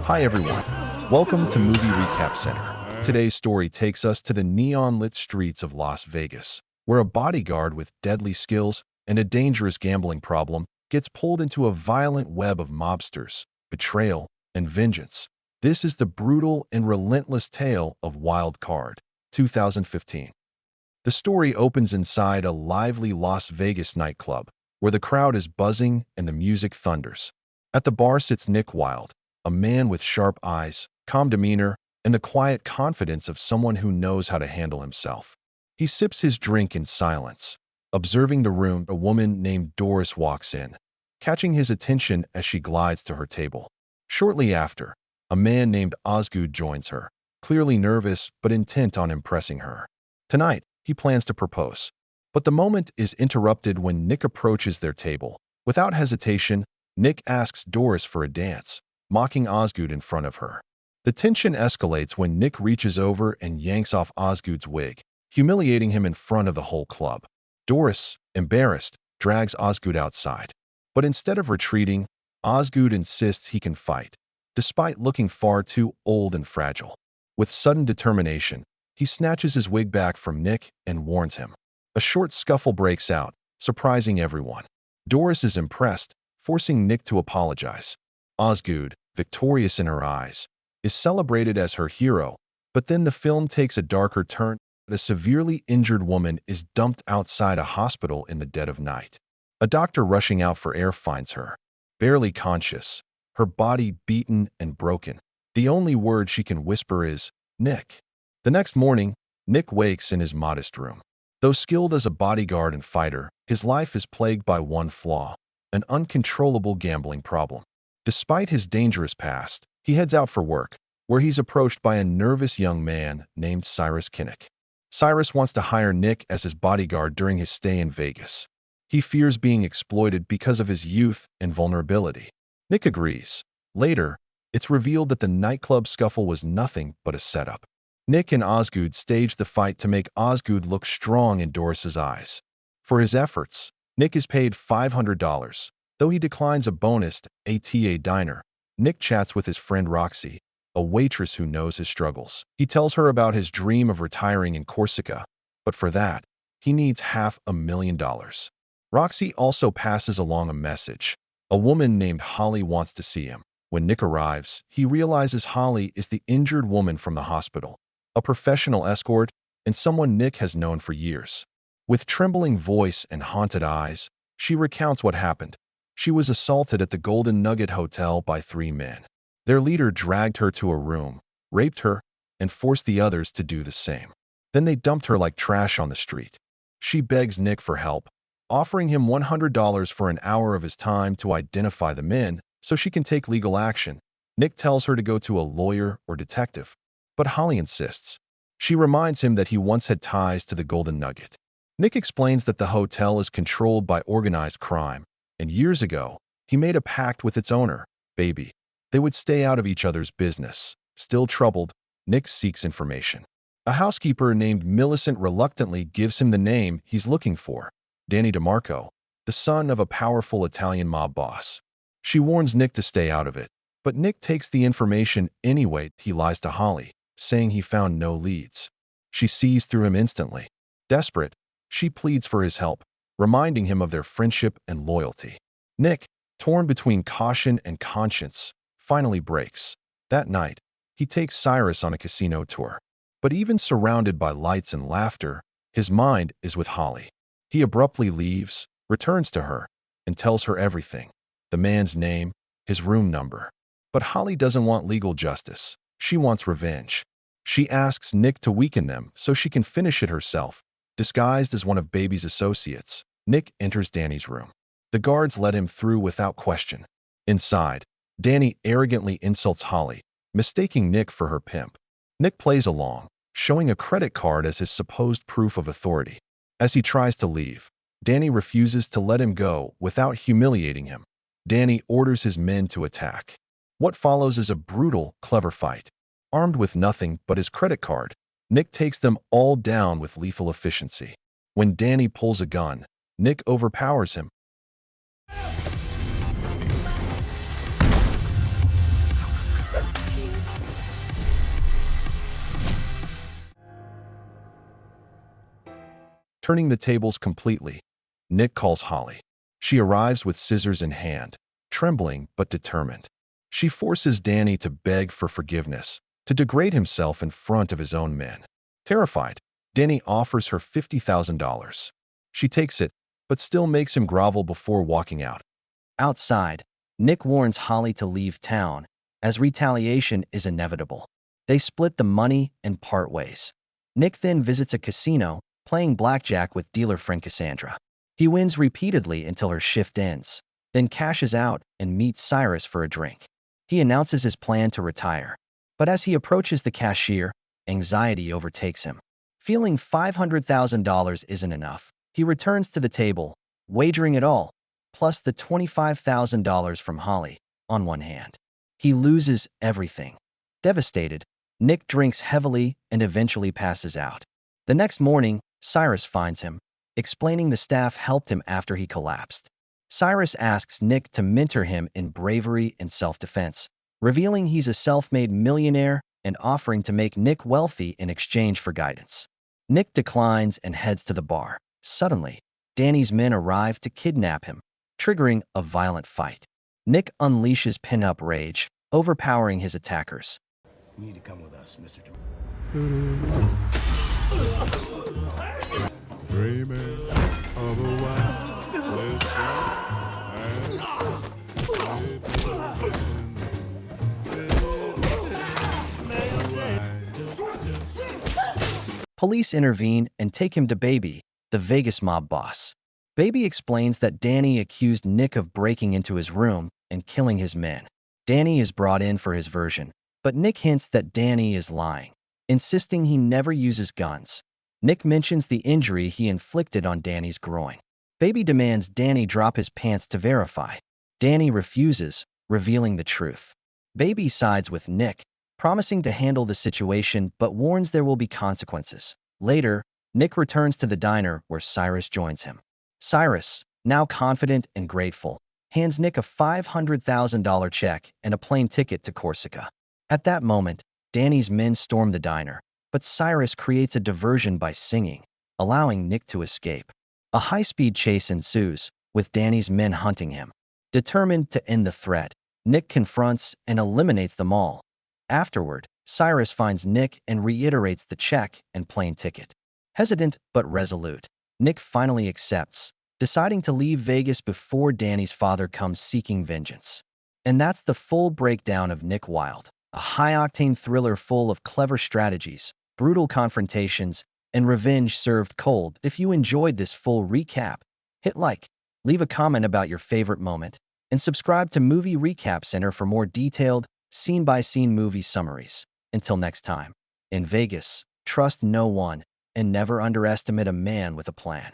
Hi everyone, welcome to Movie Recap Center. Today's story takes us to the neon-lit streets of Las Vegas, where a bodyguard with deadly skills and a dangerous gambling problem gets pulled into a violent web of mobsters, betrayal, and vengeance. This is the brutal and relentless tale of Wild Card, 2015. The story opens inside a lively Las Vegas nightclub, where the crowd is buzzing and the music thunders. At the bar sits Nick Wilde, a man with sharp eyes, calm demeanor, and the quiet confidence of someone who knows how to handle himself. He sips his drink in silence. Observing the room, a woman named Doris walks in, catching his attention as she glides to her table. Shortly after, a man named Osgood joins her, clearly nervous but intent on impressing her. Tonight, he plans to propose. But the moment is interrupted when Nick approaches their table. Without hesitation, Nick asks Doris for a dance, mocking Osgood in front of her. The tension escalates when Nick reaches over and yanks off Osgood's wig, humiliating him in front of the whole club. Doris, embarrassed, drags Osgood outside. But instead of retreating, Osgood insists he can fight, despite looking far too old and fragile. With sudden determination, he snatches his wig back from Nick and warns him. A short scuffle breaks out, surprising everyone. Doris is impressed, forcing Nick to apologize. Osgood, victorious in her eyes, is celebrated as her hero, but then the film takes a darker turn. A severely injured woman is dumped outside a hospital in the dead of night. A doctor rushing out for air finds her, barely conscious, her body beaten and broken. The only word she can whisper is, "Nick." The next morning, Nick wakes in his modest room. Though skilled as a bodyguard and fighter, his life is plagued by one flaw, an uncontrollable gambling problem. Despite his dangerous past, he heads out for work, where he's approached by a nervous young man named Cyrus Kinnick. Cyrus wants to hire Nick as his bodyguard during his stay in Vegas. He fears being exploited because of his youth and vulnerability. Nick agrees. Later, it's revealed that the nightclub scuffle was nothing but a setup. Nick and Osgood stage the fight to make Osgood look strong in Doris's eyes. For his efforts, Nick is paid $500. Though he declines a bonus at a diner, Nick chats with his friend Roxy, a waitress who knows his struggles. He tells her about his dream of retiring in Corsica, but for that, he needs $500,000. Roxy also passes along a message. A woman named Holly wants to see him. When Nick arrives, he realizes Holly is the injured woman from the hospital, a professional escort, and someone Nick has known for years. With trembling voice and haunted eyes, she recounts what happened. She was assaulted at the Golden Nugget Hotel by 3 men. Their leader dragged her to a room, raped her, and forced the others to do the same. Then they dumped her like trash on the street. She begs Nick for help, offering him $100 for an hour of his time to identify the men so she can take legal action. Nick tells her to go to a lawyer or detective, but Holly insists. She reminds him that he once had ties to the Golden Nugget. Nick explains that the hotel is controlled by organized crime, and years ago, he made a pact with its owner, Baby. They would stay out of each other's business. Still troubled, Nick seeks information. A housekeeper named Millicent reluctantly gives him the name he's looking for, Danny DeMarco, the son of a powerful Italian mob boss. She warns Nick to stay out of it, but Nick takes the information anyway. He lies to Holly, saying he found no leads. She sees through him instantly. Desperate, she pleads for his help, reminding him of their friendship and loyalty. Nick, torn between caution and conscience, finally breaks. That night, he takes Cyrus on a casino tour. But even surrounded by lights and laughter, his mind is with Holly. He abruptly leaves, returns to her, and tells her everything. The man's name, his room number. But Holly doesn't want legal justice. She wants revenge. She asks Nick to weaken them so she can finish it herself. Disguised as one of Baby's associates, Nick enters Danny's room. The guards let him through without question. Inside, Danny arrogantly insults Holly, mistaking Nick for her pimp. Nick plays along, showing a credit card as his supposed proof of authority. As he tries to leave, Danny refuses to let him go without humiliating him. Danny orders his men to attack. What follows is a brutal, clever fight. Armed with nothing but his credit card, Nick takes them all down with lethal efficiency. When Danny pulls a gun, Nick overpowers him. turning the tables completely. Nick calls Holly. She arrives with scissors in hand, trembling but determined. She forces Danny to beg for forgiveness, to degrade himself in front of his own men. Terrified, Danny offers her $50,000. She takes it, but still makes him grovel before walking out. Outside, Nick warns Holly to leave town, as retaliation is inevitable. They split the money and part ways. Nick then visits a casino, playing blackjack with dealer friend Cassandra. He wins repeatedly until her shift ends, then cashes out and meets Cyrus for a drink. He announces his plan to retire. But as he approaches the cashier, anxiety overtakes him. Feeling $500,000 isn't enough, he returns to the table, wagering it all, plus the $25,000 from Holly, on one hand. He loses everything. Devastated, Nick drinks heavily and eventually passes out. The next morning, Cyrus finds him, explaining the staff helped him after he collapsed. Cyrus asks Nick to mentor him in bravery and self-defense, revealing he's a self-made millionaire and offering to make Nick wealthy in exchange for guidance. Nick declines and heads to the bar. Suddenly, Danny's men arrive to kidnap him, triggering a violent fight. Nick unleashes pin-up rage, overpowering his attackers. You need to come with us, Mr. Dreaming of a wild Police intervene and take him to Baby, the Vegas mob boss. Baby explains that Danny accused Nick of breaking into his room and killing his men. Danny is brought in for his version, but Nick hints that Danny is lying, insisting he never uses guns. Nick mentions the injury he inflicted on Danny's groin. Baby demands Danny drop his pants to verify. Danny refuses, revealing the truth. Baby sides with Nick, promising to handle the situation but warns there will be consequences. Later, Nick returns to the diner where Cyrus joins him. Cyrus, now confident and grateful, hands Nick a $500,000 check and a plane ticket to Corsica. At that moment, Danny's men storm the diner, but Cyrus creates a diversion by singing, allowing Nick to escape. A high-speed chase ensues, with Danny's men hunting him. Determined to end the threat, Nick confronts and eliminates them all. Afterward, Cyrus finds Nick and reiterates the check and plane ticket. Hesitant but resolute, Nick finally accepts, deciding to leave Vegas before Danny's father comes seeking vengeance. And that's the full breakdown of Nick Wilde, a high-octane thriller full of clever strategies, brutal confrontations, and revenge served cold. If you enjoyed this full recap, hit like, leave a comment about your favorite moment, and subscribe to Movie Recap Center for more detailed, scene-by-scene movie summaries. Until next time, in Vegas, trust no one and never underestimate a man with a plan.